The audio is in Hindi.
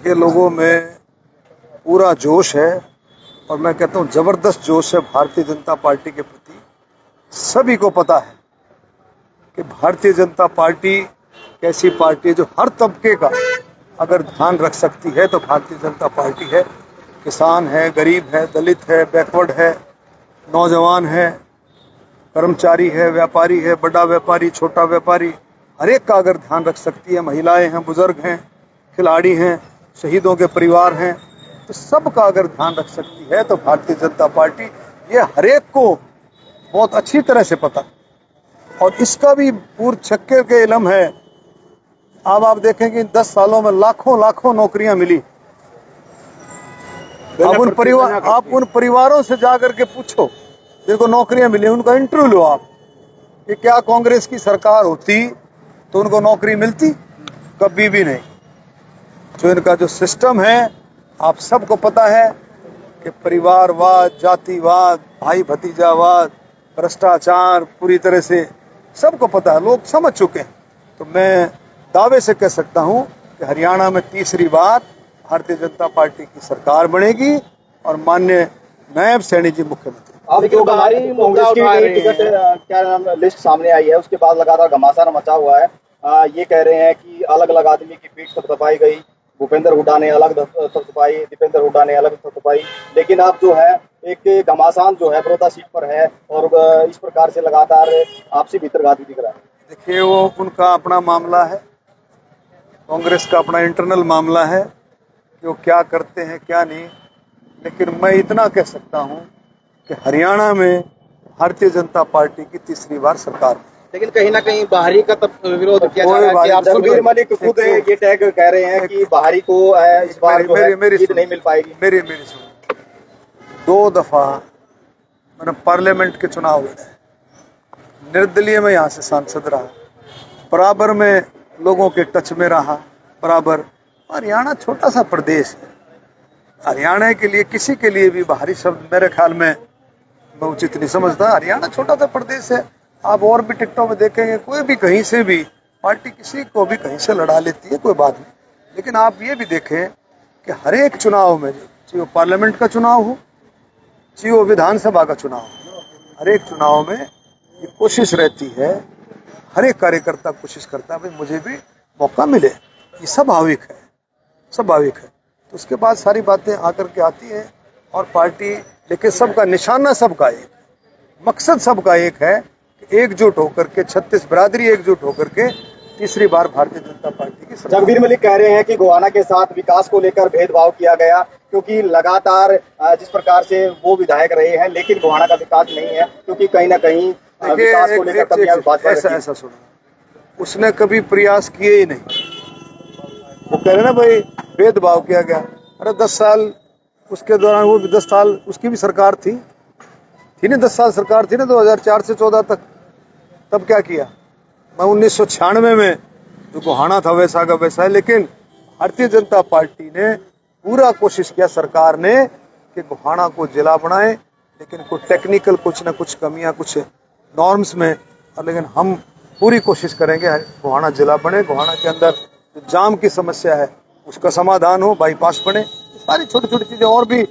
के लोगों में पूरा जोश है और मैं कहता हूँ जबरदस्त जोश है भारतीय जनता पार्टी के प्रति। सभी को पता है कि भारतीय जनता पार्टी कैसी पार्टी है जो हर तबके का अगर ध्यान रख सकती है तो भारतीय जनता पार्टी है। किसान है, गरीब है, दलित है, बैकवर्ड है, नौजवान है, कर्मचारी है, व्यापारी है, बड़ा व्यापारी, छोटा व्यापारी, हर एक का अगर ध्यान रख सकती है। महिलाएं हैं, बुजुर्ग हैं, खिलाड़ी हैं, शहीदों के परिवार हैं, तो सबका अगर ध्यान रख सकती है तो भारतीय जनता पार्टी, ये हर एक को बहुत अच्छी तरह से पता और इसका भी पूर्व छक्के के इलम है। अब आप देखें कि 10 सालों में लाखों लाखों नौकरियां मिली। आप उन परिवारों से जाकर के पूछो जिनको नौकरियां मिली, उनका इंटरव्यू लो आप कि क्या कांग्रेस की सरकार होती तो उनको नौकरी मिलती? कभी भी नहीं। जो इनका जो सिस्टम है, आप सबको पता है कि परिवारवाद, जातिवाद, भाई भतीजावाद, भ्रष्टाचार, पूरी तरह से सबको पता है, लोग समझ चुके हैं। तो मैं दावे से कह सकता हूं कि हरियाणा में तीसरी बार भारतीय जनता पार्टी की सरकार बनेगी और माननीय नायब सैनी जी मुख्यमंत्री। अब जो हमारी कांग्रेस की नई टिकट क्या नाम लिस्ट सामने आई है, उसके बाद लगातार घमासान मचा हुआ है। ये कह रहे हैं कि अलग अलग आदमी की पीठ थपथपाई गई, भूपेंद्र हुड्डा ने अलग थपथपाई, दीपेंद्र हुड्डा ने अलग थपथपाई, लेकिन अब जो है एक घमासान जो है बड़ौदा सीट पर है और इस प्रकार से लगातार आपसी भीतरघात दिख रहा है। देखिए, वो उनका अपना मामला है, कांग्रेस का अपना इंटरनल मामला है कि वो क्या करते हैं क्या नहीं, लेकिन मैं इतना कह सकता हूं कि हरियाणा में भारतीय जनता पार्टी की तीसरी बार सरकार। लेकिन कहीं ना कहीं बाहरी का तब विरोध किया जा रहा है कि आप जंगबीर मलिक खुद ये टैग कह रहे हैं कि बाहरी को इस बार जीत नहीं मिल पाएगी। मेरी सुनो, 2 दफा मैंने पार्लियामेंट के चुनाव लड़े, निर्दलीय में यहाँ से सांसद रहा, बराबर में लोगों के टच में रहा, बराबर। हरियाणा छोटा सा प्रदेश है, हरियाणा के लिए किसी के लिए भी बाहरी शब्द मेरे ख्याल में मैं उचित नहीं समझता। हरियाणा छोटा सा प्रदेश है। आप और भी टिकटों में देखेंगे, कोई भी कहीं से भी पार्टी किसी को भी कहीं से लड़ा लेती है, कोई बात नहीं। लेकिन आप ये भी देखें कि हर एक चुनाव में, चाहे वो पार्लियामेंट का चुनाव हो, चाहे वो विधानसभा का चुनाव हो, हर एक चुनाव में ये कोशिश रहती है, हर एक कार्यकर्ता कोशिश करता है भाई मुझे भी मौका मिले। ये स्वाभाविक है, स्वाभाविक है। तो उसके बाद सारी बातें आकर के आती हैं और पार्टी, लेकिन सबका निशाना सबका एक, मकसद सबका एक है कि एकजुट होकर के 36 बिरादरी एकजुट होकर के तीसरी बार भारतीय जनता पार्टी की सरकार। जंगबीर मलिक कह रहे हैं कि गोहाना के साथ विकास को लेकर भेदभाव किया गया, क्योंकि लगातार जिस प्रकार से वो विधायक रहे हैं, लेकिन गोहाना का विकास नहीं है, क्योंकि कहीं ना कहीं विकास को लेकर ऐसा सुना, उसने कभी प्रयास किए ही नहीं। वो कह रहे ना भाई भेदभाव किया गया। अरे 10 साल उसके दौरान, वो 10 साल उसकी भी सरकार थी ना, 10 साल सरकार थी ना 2004 से 14 तक। तब क्या किया? मैं 1996 में जो गोहाना था वैसा का वैसा है, लेकिन भारतीय जनता पार्टी ने पूरा कोशिश किया, सरकार ने, कि गोहाना को जिला बनाए, लेकिन कुछ टेक्निकल कुछ न कुछ कमियां, कुछ नॉर्म्स में, लेकिन हम पूरी कोशिश करेंगे गोहाना जिला बने, गोहाना के अंदर जो जाम की समस्या है उसका समाधान हो, बाईपास बने, सारी छोटी छोटी चीजें और भी